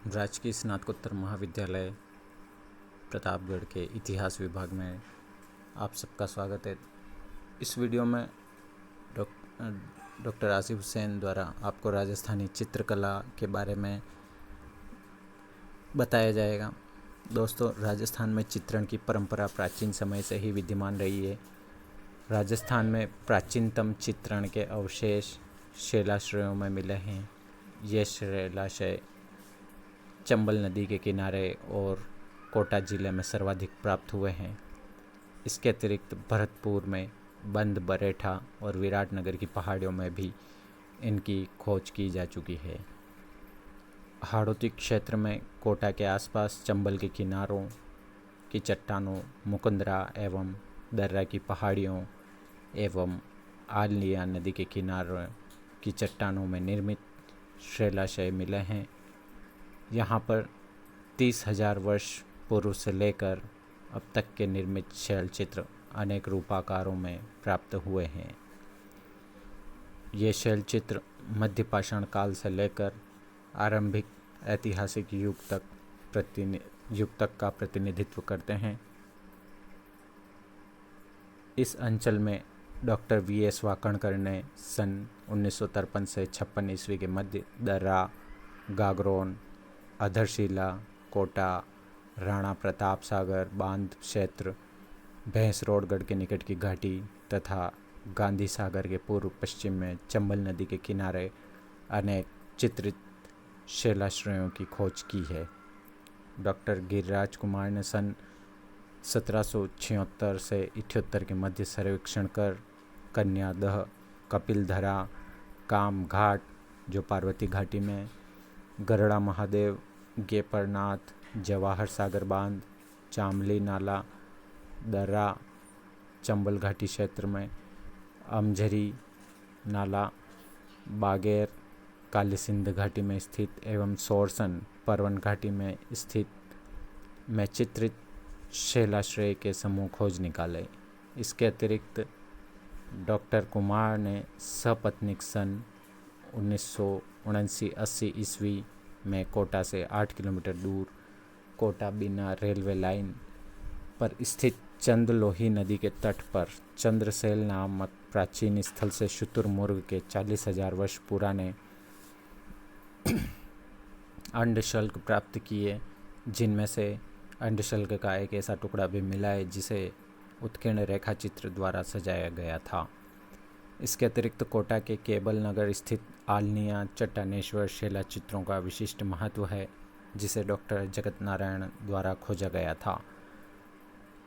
राजकीय स्नातकोत्तर महाविद्यालय प्रतापगढ़ के इतिहास विभाग में आप सबका स्वागत है। इस वीडियो में डॉक्टर आसिफ हुसैन द्वारा आपको राजस्थानी चित्रकला के बारे में बताया जाएगा। दोस्तों, राजस्थान में चित्रण की परंपरा प्राचीन समय से ही विद्यमान रही है। राजस्थान में प्राचीनतम चित्रण के अवशेष शिलाश्रयों में मिले हैं। ये शिलाश्रय चंबल नदी के किनारे और कोटा ज़िले में सर्वाधिक प्राप्त हुए हैं। इसके अतिरिक्त भरतपुर में बंद बरेठा और विराटनगर की पहाड़ियों में भी इनकी खोज की जा चुकी है। हाड़ौती क्षेत्र में कोटा के आसपास चंबल के किनारों की चट्टानों, मुकुंदरा एवं दर्रा की पहाड़ियों एवं आलनिया नदी के किनारों की चट्टानों में निर्मित शिलाशय मिले हैं। यहाँ पर 30,000 वर्ष पूर्व से लेकर अब तक के निर्मित शैल चित्र अनेक रूपाकारों में प्राप्त हुए हैं। ये शैल चित्र मध्य पाषाण काल से लेकर आरंभिक ऐतिहासिक युग तक का प्रतिनिधित्व करते हैं। इस अंचल में डॉक्टर V.S. वाकणकर ने सन 1953 से 56 ईस्वी के मध्य दर्रा, गागरोन, अधरशिला, कोटा, राणा प्रताप सागर बांध क्षेत्र, भैंसरोडगढ़ के निकट की घाटी तथा गांधी सागर के पूर्व पश्चिम में चंबल नदी के किनारे अनेक चित्रित शिलाश्रयों की खोज की है। डॉक्टर गिरिराज कुमार ने सन 1776 से 78 के मध्य सर्वेक्षण कर कन्यादह, कपिलधरा, काम घाट जो पार्वती घाटी में, गरड़ा महादेव, गेपरनाथ, जवाहर सागर बांध, चामली नाला, दर्रा, चंबल घाटी क्षेत्र में, अमझरी नाला, बागेर, काली सिंध घाटी में स्थित एवं सोरसन परवन घाटी में स्थित में चित्रित शिलाश्रय के समूह खोज निकाले। इसके अतिरिक्त डॉक्टर कुमार ने सपत्नीक सन 1979-80 ईस्वी में कोटा से 8 किलोमीटर दूर कोटा बिना रेलवे लाइन पर स्थित चंदलोही नदी के तट पर चंद्रसेल नामक प्राचीन स्थल से शुतुरमुर्ग के 40,000 वर्ष पुराने अंडशल्क प्राप्त किए, जिनमें से अंडशल्क का एक ऐसा टुकड़ा भी मिला है जिसे उत्कीर्ण रेखा चित्र द्वारा सजाया गया था। इसके अतिरिक्त कोटा के केबल नगर स्थित आलनिया चट्टानेश्वर शिला चित्रों का विशिष्ट महत्व है, जिसे डॉक्टर जगत नारायण द्वारा खोजा गया था।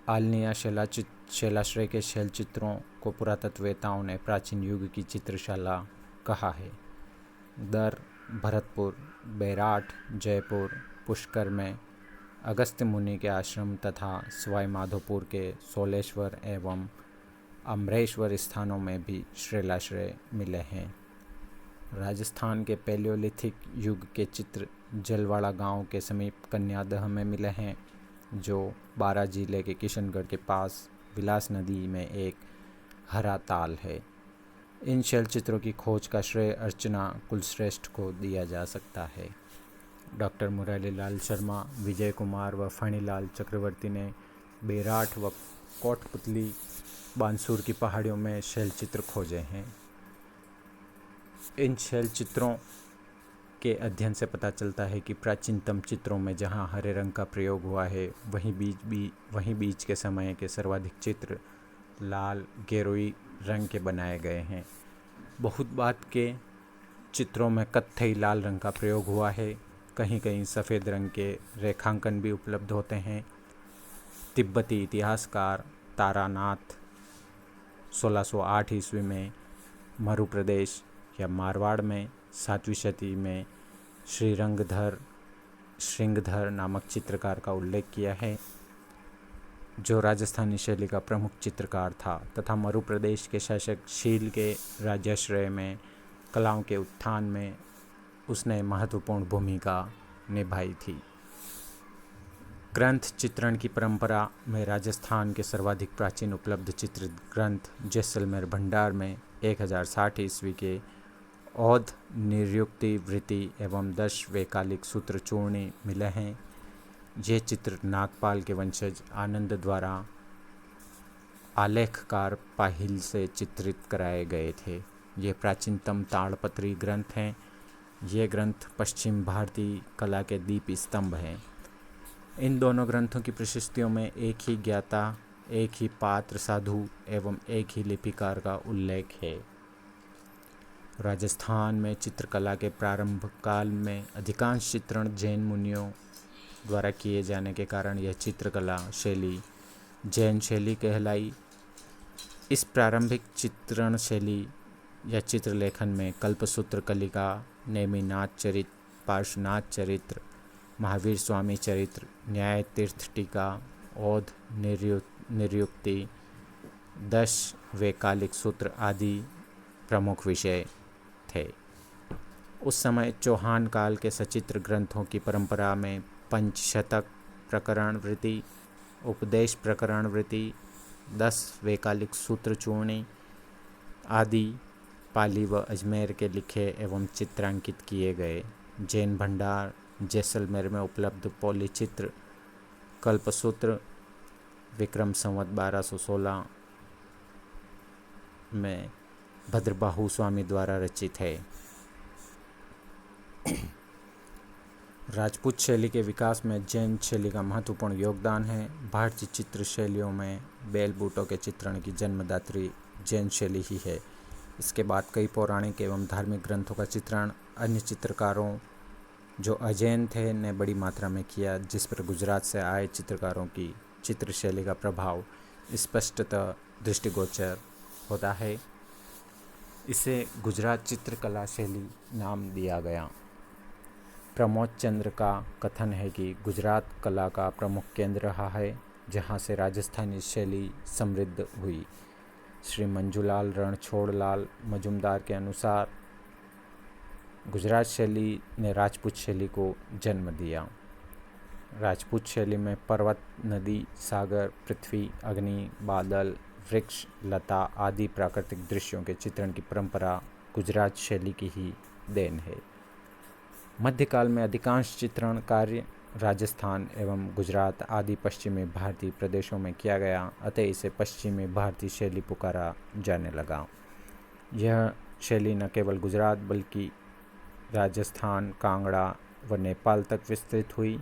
आलनिया शिलाश्रय के शैल चित्रों को पुरातत्ववेताओं ने प्राचीन युग की चित्रशाला कहा है। दर, भरतपुर, बैराठ, जयपुर, पुष्कर में अगस्त्य मुनि के आश्रम तथा सवाई माधोपुर के सोलेश्वर एवं अमरेश्वर स्थानों में भी शिलाश्रय मिले हैं। राजस्थान के पैलियोलिथिक युग के चित्र जलवाड़ा गांव के समीप कन्यादह में मिले हैं, जो बारां जिले के किशनगढ़ के पास विलास नदी में एक हरा ताल है। इन शैल चित्रों की खोज का श्रेय अर्चना कुलश्रेष्ठ को दिया जा सकता है। डॉक्टर मुरलीलाल शर्मा, विजय कुमार व फणीलाल चक्रवर्ती ने बेराठ व कोटपुतली बांसुर की पहाड़ियों में शैल चित्र खोजे हैं। इन शैल चित्रों के अध्ययन से पता चलता है कि प्राचीनतम चित्रों में जहां हरे रंग का प्रयोग हुआ है, वहीं बीच के समय के सर्वाधिक चित्र लाल गेरुई रंग के बनाए गए हैं। बहुत बात के चित्रों में कत्थई लाल रंग का प्रयोग हुआ है। कहीं कहीं सफ़ेद रंग के रेखांकन भी उपलब्ध होते हैं। तिब्बती इतिहासकार तारानाथ 1608 ईस्वी में मरु प्रदेश या मारवाड़ में 7वीं शती में श्रृंगधर नामक चित्रकार का उल्लेख किया है, जो राजस्थानी शैली का प्रमुख चित्रकार था, तथा मरु प्रदेश के शासक शील के राज्याश्रय में कलाओं के उत्थान में उसने महत्वपूर्ण भूमिका निभाई थी। ग्रंथ चित्रण की परंपरा में राजस्थान के सर्वाधिक प्राचीन उपलब्ध चित्रित ग्रंथ जैसलमेर भंडार में 1060 ईस्वी के औध, निर्युक्ति, वृत्ति एवं 10 वैकालिक सूत्र चूर्ण मिले हैं। ये चित्र नागपाल के वंशज आनंद द्वारा आलेखकार पाहिल से चित्रित कराए गए थे। ये प्राचीनतम ताड़पत्री ग्रंथ हैं। ये ग्रंथ पश्चिम भारतीय कला के दीप स्तंभ हैं। इन दोनों ग्रंथों की प्रशस्तियों में एक ही ज्ञाता, एक ही पात्र साधु एवं एक ही लिपिकार का उल्लेख है। राजस्थान में चित्रकला के प्रारंभ काल में अधिकांश चित्रण जैन मुनियों द्वारा किए जाने के कारण यह चित्रकला शैली जैन शैली कहलाई। इस प्रारंभिक चित्रण शैली या चित्रलेखन में कल्पसूत्र कलिका, नेमिनाथ चरित्र, पार्श्वनाथ चरित्र, महावीर स्वामी चरित्र, न्याय तीर्थ टीका, औध, निर्युक्ति, 10 वैकालिक सूत्र आदि प्रमुख विषय थे। उस समय चौहान काल के सचित्र ग्रंथों की परंपरा में पंचशतक प्रकरण वृत्ति, उपदेश प्रकरण वृत्ति, 10 वैकालिक सूत्र चूर्ण आदि पाली व अजमेर के लिखे एवं चित्रांकित किए गए। जैन भंडार जैसलमेर में उपलब्ध पौली चित्र कल्पसूत्र विक्रम संवत 1216 में भद्रबाहु स्वामी द्वारा रचित है। राजपूत शैली के विकास में जैन शैली का महत्वपूर्ण योगदान है। भारतीय चित्र शैलियों में बेल बूटों के चित्रण की जन्मदात्री जैन शैली ही है। इसके बाद कई पौराणिक एवं धार्मिक ग्रंथों का चित्रण अन्य चित्रकारों जो अजैन थे ने बड़ी मात्रा में किया, जिस पर गुजरात से आए चित्रकारों की चित्र शैली का प्रभाव स्पष्टतः दृष्टिगोचर होता है। इसे गुजरात चित्रकला शैली नाम दिया गया। प्रमोद चंद्र का कथन है कि गुजरात कला का प्रमुख केंद्र रहा है, जहाँ से राजस्थानी शैली समृद्ध हुई। श्री मंजूलाल रणछोड़लाल मजुमदार के अनुसार गुजरात शैली ने राजपूत शैली को जन्म दिया। राजपूत शैली में पर्वत, नदी, सागर, पृथ्वी, अग्नि, बादल, वृक्ष, लता आदि प्राकृतिक दृश्यों के चित्रण की परंपरा गुजरात शैली की ही देन है। मध्यकाल में अधिकांश चित्रण कार्य राजस्थान एवं गुजरात आदि पश्चिमी भारतीय प्रदेशों में किया गया, अतः इसे पश्चिमी भारतीय शैली पुकारा जाने लगा। यह शैली न केवल गुजरात बल्कि राजस्थान, कांगड़ा व नेपाल तक विस्तृत हुई,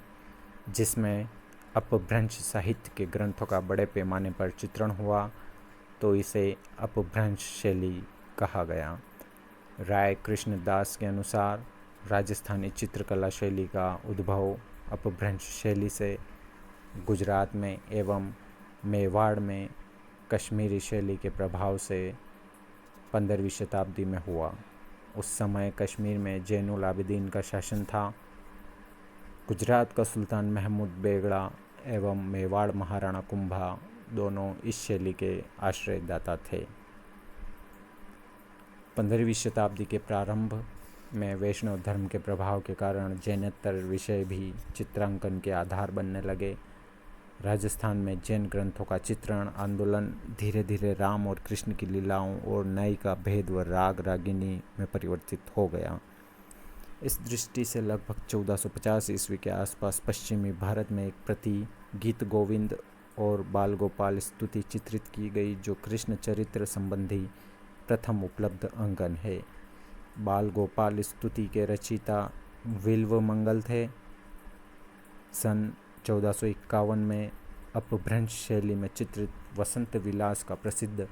जिसमें अपभ्रंश साहित्य के ग्रंथों का बड़े पैमाने पर चित्रण हुआ, तो इसे अपभ्रंश शैली कहा गया। राय कृष्ण दास के अनुसार राजस्थानी चित्रकला शैली का उद्भव अपभ्रंश शैली से गुजरात में एवं मेवाड़ में कश्मीरी शैली के प्रभाव से 15वीं शताब्दी में हुआ। उस समय कश्मीर में जैनुल आबिदीन का शासन था। गुजरात का सुल्तान महमूद बेगड़ा एवं मेवाड़ महाराणा कुंभा दोनों इस शैली के आश्रयदाता थे। 15वीं शताब्दी के प्रारंभ में वैष्णव धर्म के प्रभाव के कारण जैनेतर विषय भी चित्रांकन के आधार बनने लगे। राजस्थान में जैन ग्रंथों का चित्रण आंदोलन धीरे धीरे राम और कृष्ण की लीलाओं और नई का भेद व राग रागिनी में परिवर्तित हो गया। इस दृष्टि से लगभग 1450 ईस्वी के आसपास पश्चिमी भारत में एक प्रति गीत गोविंद और बाल गोपाल स्तुति चित्रित की गई, जो कृष्ण चरित्र संबंधी प्रथम उपलब्ध अंकन है। बाल गोपाल स्तुति के रचयिता विल्व मंगल थे। सन 1451 में अपभ्रंश शैली में चित्रित वसंत विलास का प्रसिद्ध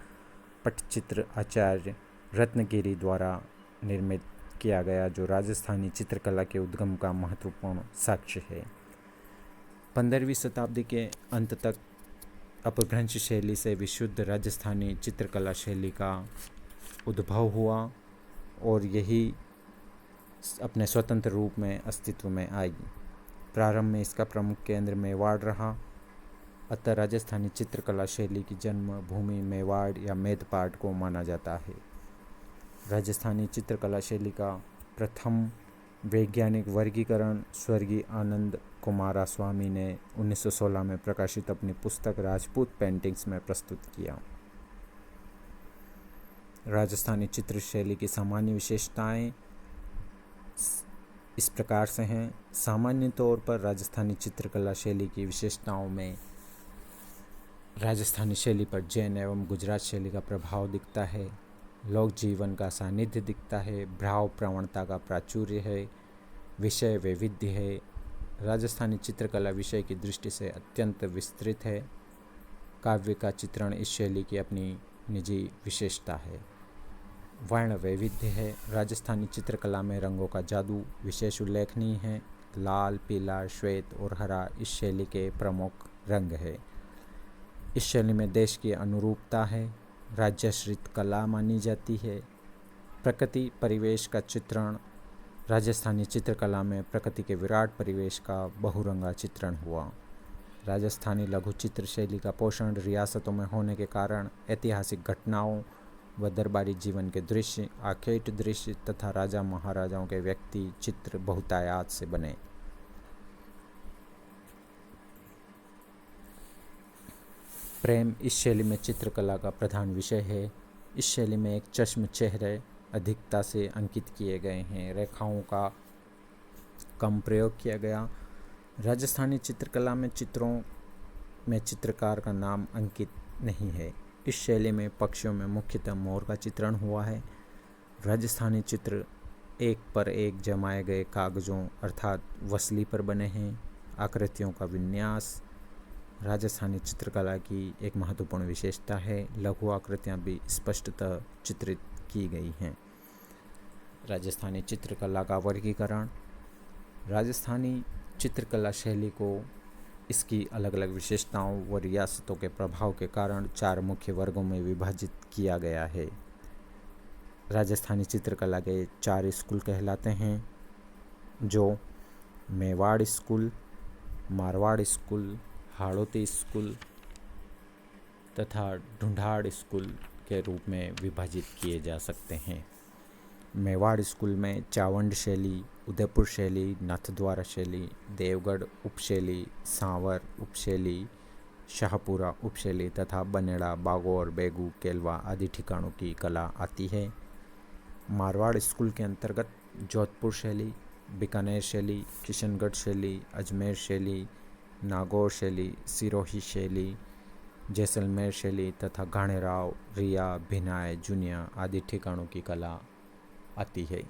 पटचित्र आचार्य रत्नगिरी द्वारा निर्मित किया गया, जो राजस्थानी चित्रकला के उद्गम का महत्वपूर्ण साक्ष्य है। 15वीं शताब्दी के अंत तक अपभ्रंश शैली से विशुद्ध राजस्थानी चित्रकला शैली का उद्भव हुआ और यही अपने स्वतंत्र रूप में अस्तित्व में आई। प्रारंभ में इसका प्रमुख केंद्र मेवाड़ रहा, अतः राजस्थानी चित्रकला शैली की जन्म भूमि मेवाड़ या मेदपाट को माना जाता है। राजस्थानी चित्रकला शैली का प्रथम वैज्ञानिक वर्गीकरण स्वर्गीय आनंद कुमारा स्वामी ने 1916 में प्रकाशित अपनी पुस्तक राजपूत पेंटिंग्स में प्रस्तुत किया। राजस्थानी चित्र शैली की सामान्य विशेषताएं इस प्रकार से हैं। सामान्य तौर पर राजस्थानी चित्रकला शैली की विशेषताओं में राजस्थानी शैली पर जैन एवं गुजरात शैली का प्रभाव दिखता है, लोक जीवन का सानिध्य दिखता है, भाव प्रवणता का प्राचुर्य है, विषय वैविध्य है। राजस्थानी चित्रकला विषय की दृष्टि से अत्यंत विस्तृत है। काव्य का चित्रण इस शैली की अपनी निजी विशेषता है। वर्ण वैविध्य है। राजस्थानी चित्रकला में रंगों का जादू विशेष उल्लेखनीय है। लाल, पीला, श्वेत और हरा इस शैली के प्रमुख रंग है। इस शैली में देश की अनुरूपता है, राज्याश्रित कला मानी जाती है। प्रकृति परिवेश का चित्रण। राजस्थानी चित्रकला में प्रकृति के विराट परिवेश का बहुरंगा चित्रण हुआ। राजस्थानी लघु चित्र शैली का पोषण रियासतों में होने के कारण ऐतिहासिक घटनाओं व दरबारी जीवन के दृश्य, आखेट दृश्य तथा राजा महाराजाओं के व्यक्ति चित्र बहुतायत से बने। प्रेम इस शैली में चित्रकला का प्रधान विषय है। इस शैली में एक चश्म चेहरे अधिकता से अंकित किए गए हैं। रेखाओं का कम प्रयोग किया गया। राजस्थानी चित्रकला में चित्रों में चित्रकार का नाम अंकित नहीं है। इस शैली में पक्षियों में मुख्यतः मोर का चित्रण हुआ है। राजस्थानी चित्र एक पर एक जमाए गए कागजों अर्थात वसली पर बने हैं। आकृतियों का विन्यास राजस्थानी चित्रकला की एक महत्वपूर्ण विशेषता है। लघु आकृतियाँ भी स्पष्टतः चित्रित की गई हैं। राजस्थानी चित्रकला का वर्गीकरण। राजस्थानी चित्रकला शैली को इसकी अलग अलग विशेषताओं व रियासतों के प्रभाव के कारण 4 मुख्य वर्गों में विभाजित किया गया है। राजस्थानी चित्रकला के 4 स्कूल कहलाते हैं, जो Mewar school, Marwar school, Hadoti school तथा ढूंढाड़ स्कूल के रूप में विभाजित किए जा सकते हैं। मेवाड़ स्कूल में चावंड शैली, उदयपुर शैली, नाथद्वारा शैली, देवगढ़ उपशैली, सांवर उपशैली, शाहपुरा उपशैली तथा बनेड़ा, बागौर, बेगू, केलवा आदि ठिकानों की कला आती है। मारवाड़ स्कूल के अंतर्गत जोधपुर शैली, बीकानेर शैली, किशनगढ़ शैली, अजमेर शैली, नागौर शैली, सिरोही शैली, जैसलमेर शैली तथा घाणेराव, रिया, भिनाय, जुनिया आदि ठिकानों की कला आती है।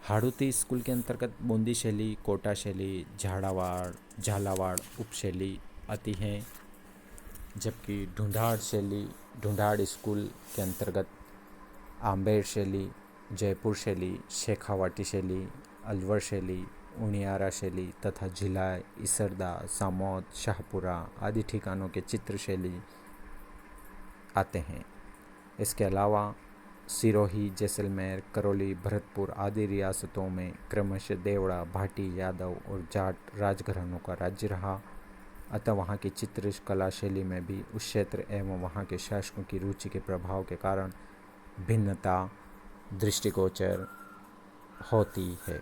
हाड़ौती स्कूल के अंतर्गत बूंदी शैली, कोटा शैली, झालावाड़ उपशैली आती हैं, जबकि ढूंढाड़ स्कूल के अंतर्गत आम्बेर शैली, जयपुर शैली, शेखावाटी शैली, अलवर शैली, उनियारा शैली तथा झिलाई, इसरदा, सामौद, शाहपुरा आदि ठिकानों के चित्र शैली आते हैं। इसके अलावा सिरोही, जैसलमेर, करौली, भरतपुर आदि रियासतों में क्रमशः देवड़ा, भाटी, यादव और जाट राजघरानों का राज्य रहा, अतः वहाँ की चित्रकला शैली में भी उस क्षेत्र एवं वहाँ के शासकों की रुचि के प्रभाव के कारण भिन्नता दृष्टिगोचर होती है।